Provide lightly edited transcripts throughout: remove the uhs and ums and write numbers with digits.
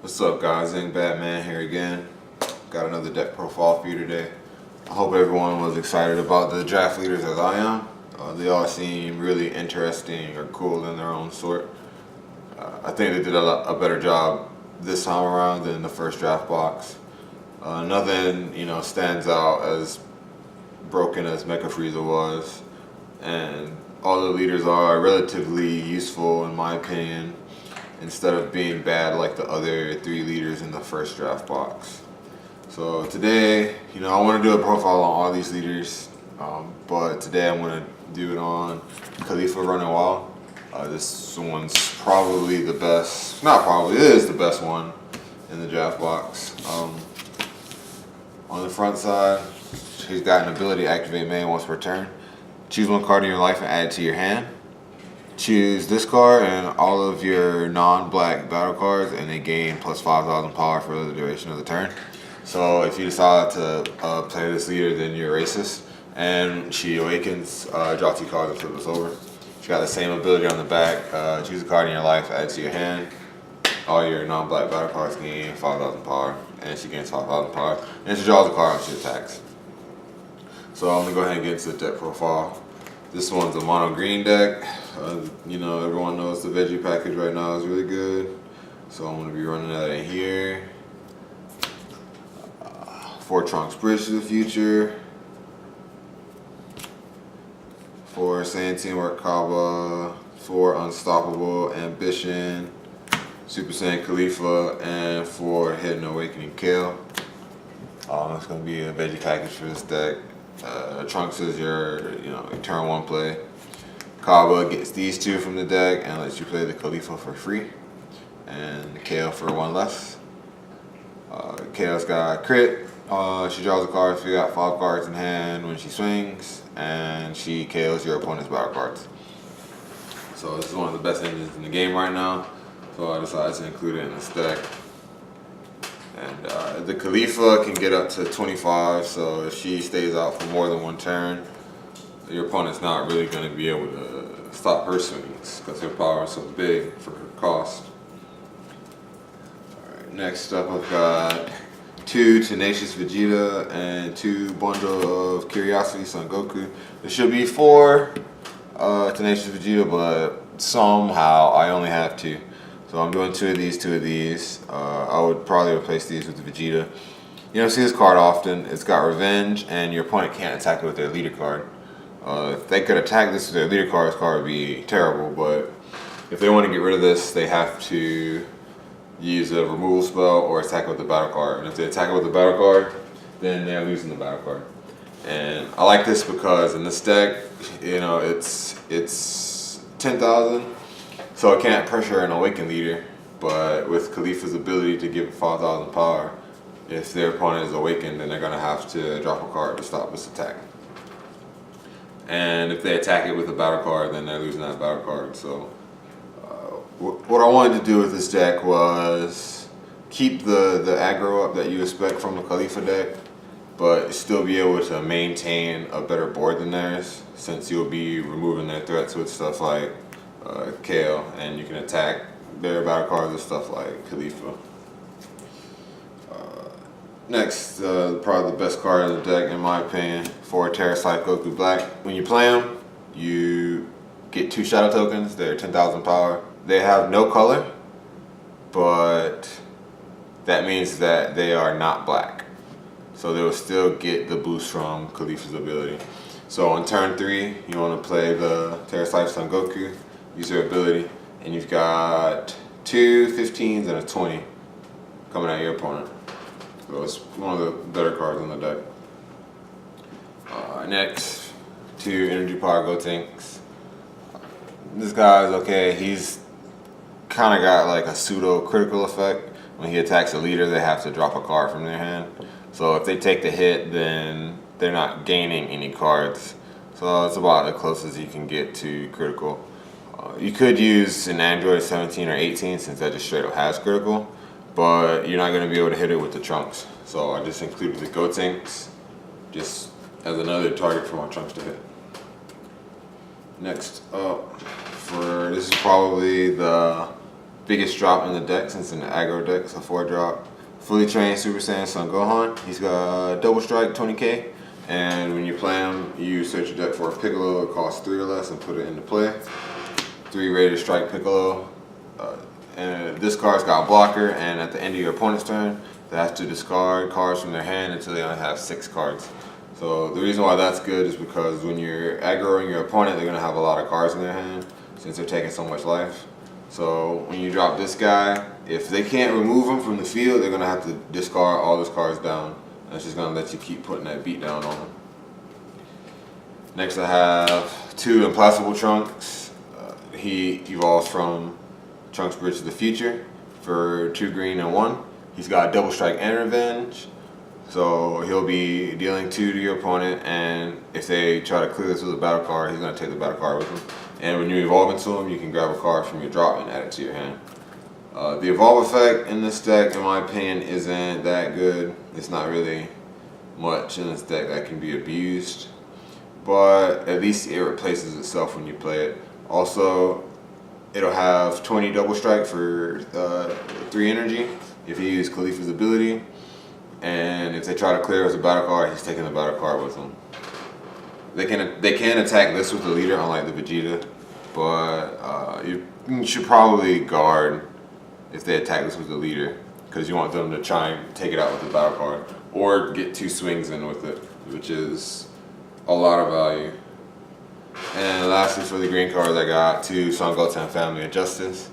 What's up, guys? Badman here again. Got another deck profile for you today. I hope everyone was excited about the draft leaders as I am. They all seem really interesting or cool in their own sort. I think they did a better job this time around than the first draft box. Nothing, stands out as broken as Mecha Frieza was, and all the leaders are relatively useful in my opinion, instead of being bad like the other three leaders in the first draft box. So today, I want to do a profile on all these leaders, but today I'm going to do it on Caulifla running wild. This one's probably the best, not probably, it is the best one in the draft box. On the front side, he's got an ability to activate main once per turn. Choose one card in your life and add it to your hand. Choose this card and all of your non-black battle cards, and they gain plus 5,000 power for the duration of the turn. So if you decide to play this leader, then you're racist. And she awakens, draw 2 cards and flip this over. She's got the same ability on the back. Choose a card in your life, add it to your hand. All your non-black battle cards gain 5,000 power, and she gains 5,000 power. And she draws a card when she attacks. So I'm gonna go ahead and get into the deck profile. This one's a mono green deck. Everyone knows the veggie package right now is really good. So I'm gonna be running that in here. 4 Trunks Bridge to the Future. 4 Saiyan Teamwork Kaba. 4 Unstoppable Ambition. Super Saiyan Caulifla, and 4 Hidden Awakening Kale. It's gonna be a veggie package for this deck. Trunks is your, turn 1 play. Kaba gets these 2 from the deck and lets you play the Caulifla for free, and the Kale for 1 less. Kale's got crit. She draws a card if you got 5 cards in hand when she swings, and she KOs your opponent's battle cards. So this is one of the best engines in the game right now, so I decided to include it in this deck. And the Caulifla can get up to 25, so if she stays out for more than 1 turn, your opponent's not really going to be able to stop her swings because her power is so big for her cost. Alright, next up I've got 2 Tenacious Vegeta and 2 Bundle of Curiosity Son Goku. There should be 4 Tenacious Vegeta, but somehow I only have 2. So I'm doing 2 of these, 2 of these. I would probably replace these with the Vegeta. You don't see this card often. It's got Revenge, and your opponent can't attack it with their leader card. If they could attack this with their leader card, this card would be terrible, but if they want to get rid of this, they have to use a removal spell or attack it with the battle card. And if they attack it with the battle card, then they're losing the battle card. And I like this because in this deck, it's 10,000. So it can't pressure an Awakened leader, but with Caulifla's ability to give it 5,000 power, if their opponent is Awakened, then they're going to have to drop a card to stop this attack. And if they attack it with a battle card, then they're losing that battle card. So what I wanted to do with this deck was keep the aggro up that you expect from the Caulifla deck, but still be able to maintain a better board than theirs, since you'll be removing their threats with stuff like Kale, and you can attack their battle cards with stuff like Caulifla. Next, probably the best card in the deck in my opinion, 4 Terrasite Goku Black. When you play them, you get 2 shadow tokens. They're 10,000 power. They have no color, but that means that they are not black. So they will still get the boost from Caulifla's ability. So on turn 3, you want to play the Terrasite Son Goku. Use your ability, and you've got 2 15s and a 20 coming at your opponent. So it's one of the better cards on the deck. Next, 2 Energy Power Gotenks. This guy's okay. He's kind of got like a pseudo critical effect. When he attacks a leader, they have to drop a card from their hand. So if they take the hit, then they're not gaining any cards. So it's about as close as you can get to critical. You could use an Android 17 or 18 since that just straight up has critical, but you're not going to be able to hit it with the Trunks. So I just included the Gotenks just as another target for my Trunks to hit. Next up, this is probably the biggest drop in the deck since in the aggro deck. It's a 4-drop. Fully trained Super Saiyan Son Gohan. He's got double strike 20k. And when you play him, you search your deck for a Piccolo. It costs 3 or less and put it into play. 3 rated strike Piccolo. And this card's got a blocker, and at the end of your opponent's turn, they have to discard cards from their hand until they only have 6 cards. So the reason why that's good is because when you're aggroing your opponent, they're going to have a lot of cards in their hand since they're taking so much life. So when you drop this guy, if they can't remove him from the field, they're going to have to discard all those cards down. And it's just going to let you keep putting that beat down on them. Next I have 2 Implacable Trunks. He evolves from Trunks Bridge to the Future for 2 green and 1. He's got double strike and revenge. So he'll be dealing 2 to your opponent, and if they try to clear this with a battle card, he's going to take the battle card with him. And when you evolve into him, you can grab a card from your drop and add it to your hand. The evolve effect in this deck, in my opinion, isn't that good. It's not really much in this deck that can be abused, but at least it replaces itself when you play it. Also, it'll have 20 double strike for 3 energy if you use Caulifla's ability. And if they try to clear as a battle card, he's taking the battle card with him. They can attack this with the leader, unlike the Vegeta, but you should probably guard if they attack this with the leader, because you want them to try and take it out with the battle card, or get 2 swings in with it, which is a lot of value. And lastly, for the green cards, I got 2 Son Goten Family of Justice.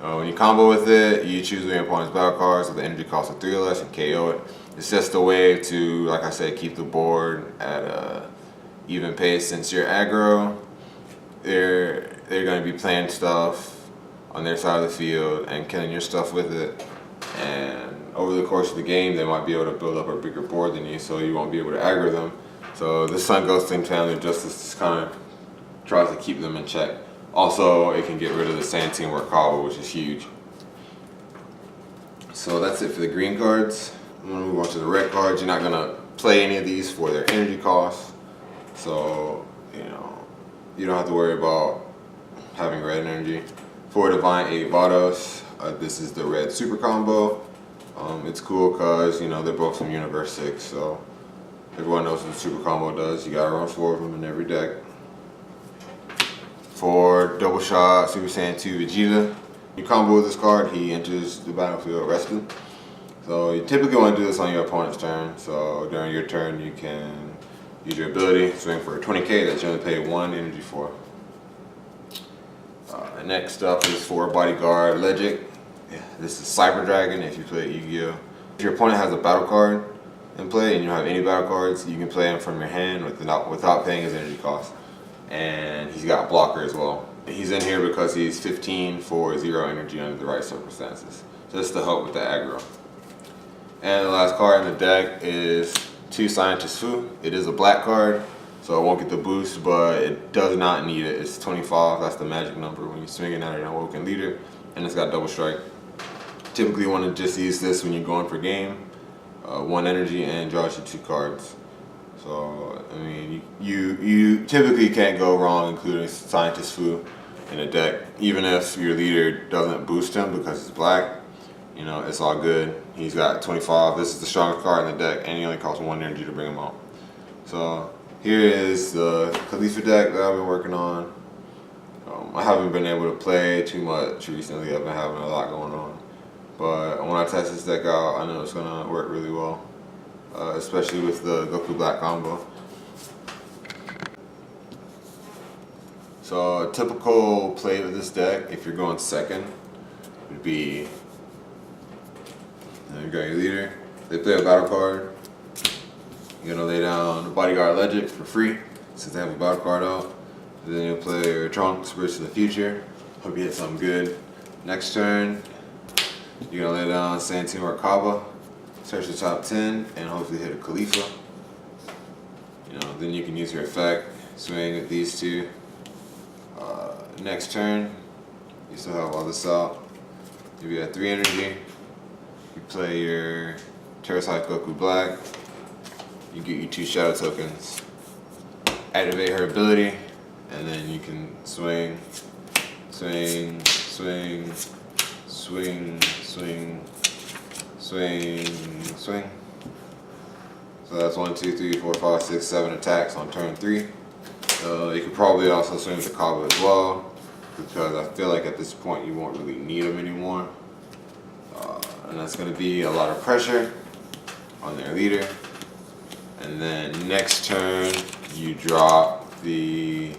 When you combo with it, you choose your opponent's battle cards with the energy cost of 3 or less and KO it. It's just a way to, like I said, keep the board at a even pace. Since you're aggro, they're going to be playing stuff on their side of the field and killing your stuff with it. And over the course of the game, they might be able to build up a bigger board than you, so you won't be able to aggro them. So this Son Goten Family of Justice just kind of tries to keep them in check. Also, it can get rid of the Sand Teamwork combo, which is huge. So that's it for the green cards. I'm going to move on to the red cards. You're not going to play any of these for their energy costs. So, you don't have to worry about having red energy. For Divine 8 Vados, this is the red super combo. It's cool because, they're both from Universe 6. So everyone knows what the super combo does. You got to run 4 of them in every deck. For Double Shot Super Saiyan 2 Vegeta, you combo with this card, he enters the battlefield rested. So you typically want to do this on your opponent's turn. So during your turn, you can use your ability, swing for 20k that you only pay 1 energy for. Next up is for Bodyguard Legic. This is Cyber Dragon if you play Yu-Gi-Oh! If your opponent has a battle card in play and you don't have any battle cards, you can play him from your hand without paying his energy cost. And he's got blocker as well. He's in here because he's 15 for 0 energy under the right circumstances, just to help with the aggro. And the last card in the deck is 2 Scientist Fu. It is a black card, so it won't get the boost, but it does not need it. It's 25, that's the magic number when you're swinging at an Awoken Leader, and it's got double strike. Typically you want to just use this when you're going for game, 1 energy, and draws you 2 cards. So, you typically can't go wrong including Scientist Fu in a deck. Even if your leader doesn't boost him because he's black, it's all good. He's got 25. This is the strongest card in the deck, and he only costs 1 energy to bring him out. So, here is the Caulifla deck that I've been working on. I haven't been able to play too much recently. I've been having a lot going on. But when I test this deck out, I know it's going to work really well. Especially with the Goku Black combo. So a typical play with this deck, if you're going second, would be, you got your leader, they play a battle card, you're going to lay down the Bodyguard Legic for free, since they have a battle card out. Then you'll play your Trunks Bridge to the Future, hope you hit something good. Next turn, you're going to lay down Sand Teamwork Kaba, search the top 10, and hopefully hit a Caulifla. Then you can use your effect, swing with these 2. Next turn, you still have all this out. If you have 3 energy, you play your Terrasite Goku Black. You get your 2 Shadow tokens. Activate her ability, and then you can swing, swing, swing, swing, swing, swing, swing. So that's 1, 2, 3, 4, 5, 6, 7 attacks on turn 3. You could probably also swing with the Caulifla as well, because I feel like at this point you won't really need them anymore. And that's going to be a lot of pressure on their leader. And then next turn you drop the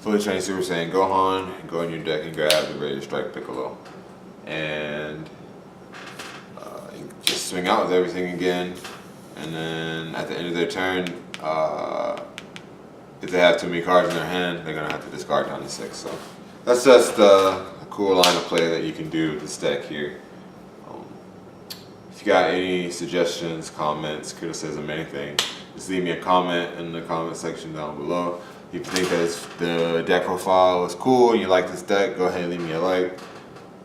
Fully Trained Super Saiyan Gohan, go in your deck and grab the Ready to Strike Piccolo. And you just swing out with everything again. And then at the end of their turn, if they have too many cards in their hand, they're going to have to discard down to 6. So that's just a cool line of play that you can do with this deck here. If you got any suggestions, comments, criticism, anything, just leave me a comment in the comment section down below. If you think that the deck profile is cool and you like this deck, go ahead and leave me a like.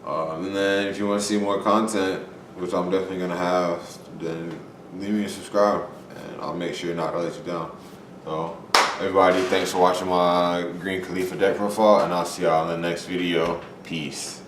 And then if you want to see more content, which I'm definitely going to have, then leave me a subscribe and I'll make sure not to let you down. So everybody, thanks for watching my Green Caulifla deck profile, and I'll see y'all in the next video. Peace.